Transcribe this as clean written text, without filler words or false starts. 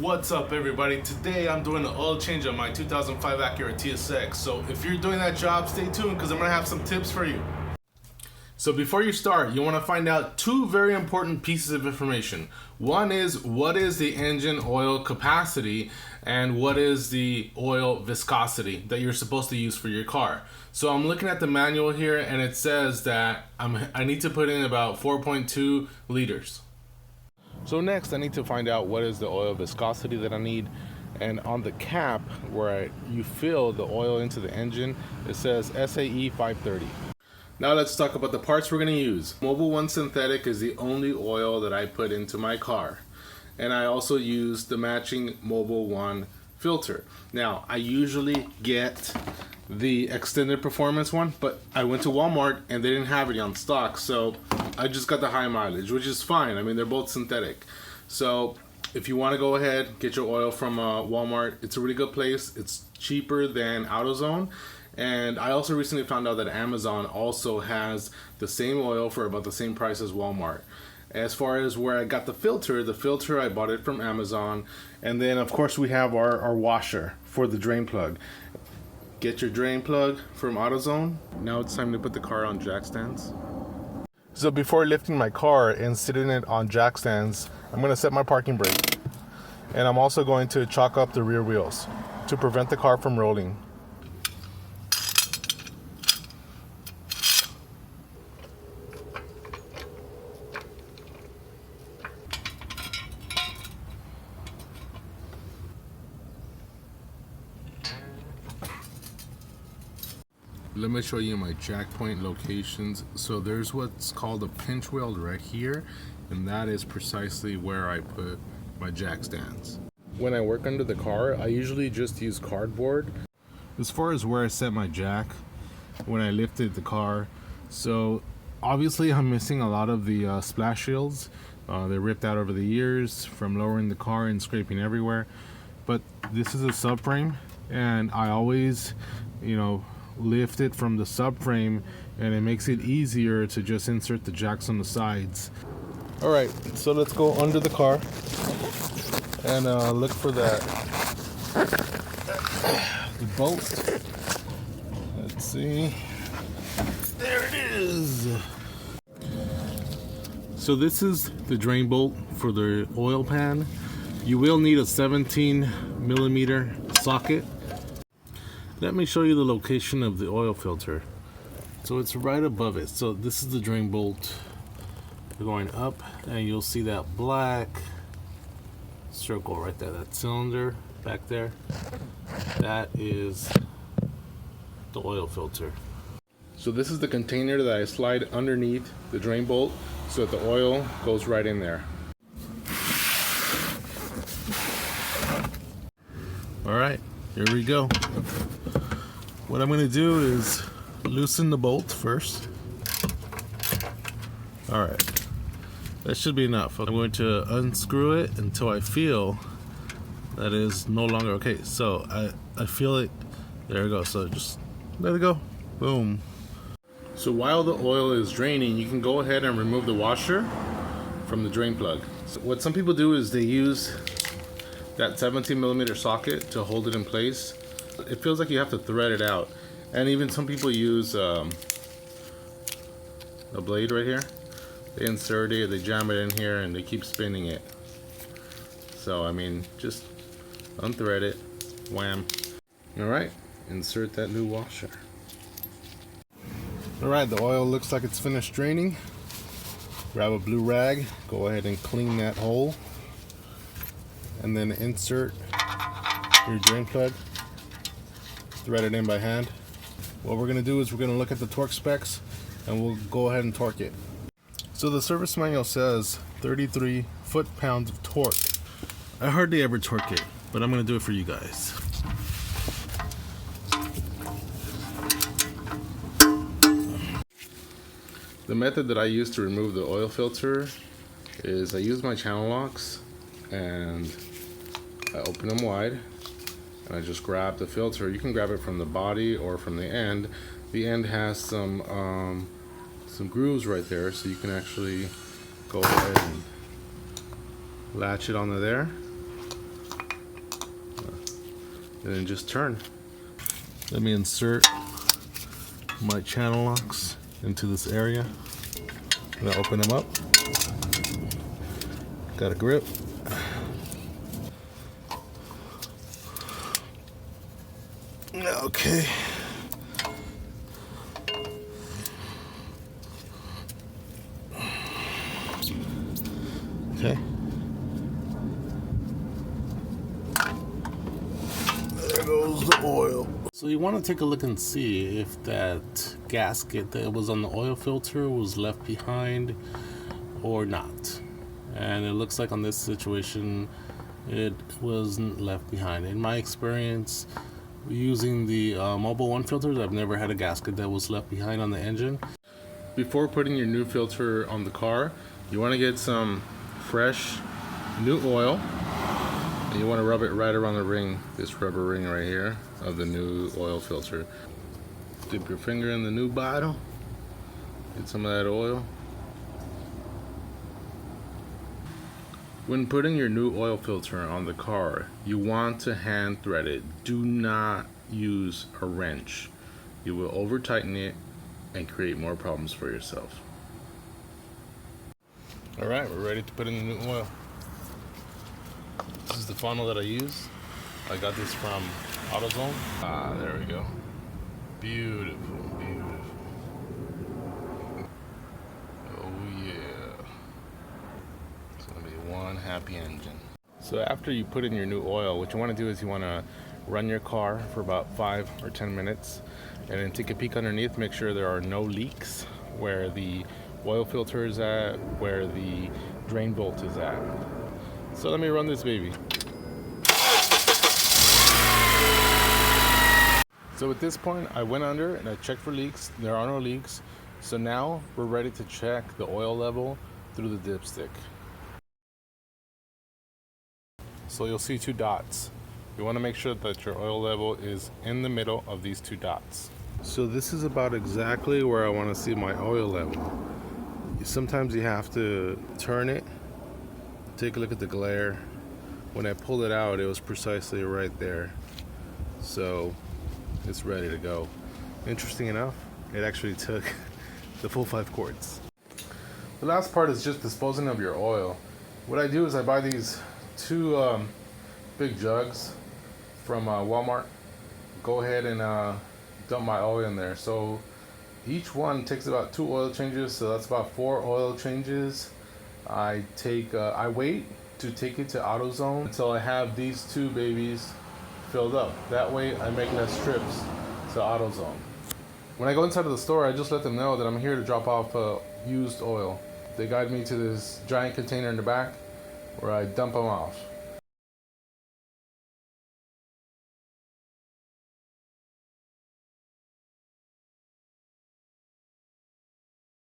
What's up, everybody? Today I'm doing an oil change on my 2005 Acura TSX. So if you're doing that job, stay tuned because I'm going to have some tips for you. So before you start, you want to find out two very important pieces of information. One is what is the engine oil capacity and what is the oil viscosity that you're supposed to use for your car. So I'm looking at the manual here and it says that I need to put in about 4.2 liters. So next I need to find out what is the oil viscosity that I need, and on the cap where you fill the oil into the engine it says SAE 530. Now let's talk about the parts we're going to use. Mobil 1 synthetic is the only oil that I put into my car, and I also use the matching Mobil 1 filter. Now I usually get the extended performance one, but I went to Walmart and they didn't have it on stock, so I just got the high mileage, which is fine. I mean, they're both synthetic. So if you want to go ahead, get your oil from Walmart. It's a really good place. It's cheaper than AutoZone. And I also recently found out that Amazon also has the same oil for about the same price as Walmart. As far as where I got the filter I bought it from Amazon. And then of course we have our washer for the drain plug. Get your drain plug from AutoZone. Now it's time to put the car on jack stands. So before lifting my car and sitting it on jack stands, I'm going to set my parking brake. And I'm also going to chalk up the rear wheels to prevent the car from rolling. Let me show you my jack point locations. So there's what's called a pinch weld right here, and that is precisely where I put my jack stands. When I work under the car, I usually just use cardboard. As far as where I set my jack when I lifted the car, so obviously I'm missing a lot of the splash shields. They ripped out over the years from lowering the car and scraping everywhere. But this is a subframe, and I always, lift it from the subframe, and it makes it easier to just insert the jacks on the sides. Alright, so let's go under the car and look for the bolt. Let's see. There it is. So this is the drain bolt for the oil pan. You will need a 17mm socket. Let me show you the location of the oil filter. So it's right above it. So this is the drain bolt. You're going up and you'll see that black circle right there, that cylinder back there. That is the oil filter. So this is the container that I slide underneath the drain bolt so that the oil goes right in there. All right, here we go. What I'm going to do is loosen the bolt first. Alright, that should be enough. I'm going to unscrew it until I feel that is no longer okay. So I feel it. There we go. So just let it go. Boom. So while the oil is draining, you can go ahead and remove the washer from the drain plug. So what some people do is they use that 17mm socket to hold it in place. It feels like you have to thread it out, and even some people use a blade right here. They insert it, they jam it in here, and they keep spinning it. So I mean, just unthread it, wham. Alright, insert that new washer. Alright, the oil looks like it's finished draining. Grab a blue rag, go ahead and clean that hole, and then insert your drain plug. Thread it in by hand. What we're going to do is we're going to look at the torque specs and we'll go ahead and torque it. So the service manual says 33 foot-pounds of torque. I hardly ever torque it, but I'm going to do it for you guys. The method that I use to remove the oil filter is I use my channel locks and I open them wide. And I just grab the filter. You can grab it from the body or from the end. The end has some grooves right there, so you can actually go ahead and latch it onto there. and then just turn. Let me insert my channel locks into this area. I'm gonna open them up. Got a grip. Okay. Okay. There goes the oil. So you want to take a look and see if that gasket that was on the oil filter was left behind or not. And it looks like on this situation it wasn't left behind. In my experience using the Mobile 1 filters, I've never had a gasket that was left behind on the engine. Before putting your new filter on the car, you want to get some fresh new oil, and you want to rub it right around the ring, this rubber ring right here of the new oil filter. Dip your finger in the new bottle, get some of that oil. When putting your new oil filter on the car, you want to hand thread it. Do not use a wrench. You will over tighten it and create more problems for yourself. Alright, we're ready to put in the new oil. This is the funnel that I use. I got this from AutoZone. Ah, there we go. Beautiful, beautiful. Oh yeah. It's gonna be one happy engine. So after you put in your new oil, what you want to do is you want to run your car for about 5 or 10 minutes and then take a peek underneath, make sure there are no leaks where the oil filter is at, where the drain bolt is at. So let me run this baby. So at this point I went under and I checked for leaks. There are no leaks. So now we're ready to check the oil level through the dipstick. So you'll see 2 dots. You want to make sure that your oil level is in the middle of these 2 dots. So this is about exactly where I want to see my oil level. Sometimes you have to turn it, take a look at the glare. When I pulled it out, it was precisely right there. So it's ready to go. Interesting enough, it actually took the full 5 quarts. The last part is just disposing of your oil. What I do is I buy these 2 big jugs from Walmart. Go ahead and dump my oil in there. So each one takes about 2 oil changes, so that's about 4 oil changes. I wait to take it to AutoZone until I have these 2 babies filled up. That way I make less trips to AutoZone. When I go inside of the store, I just let them know that I'm here to drop off used oil. They guide me to this giant container in the back where I dump them off.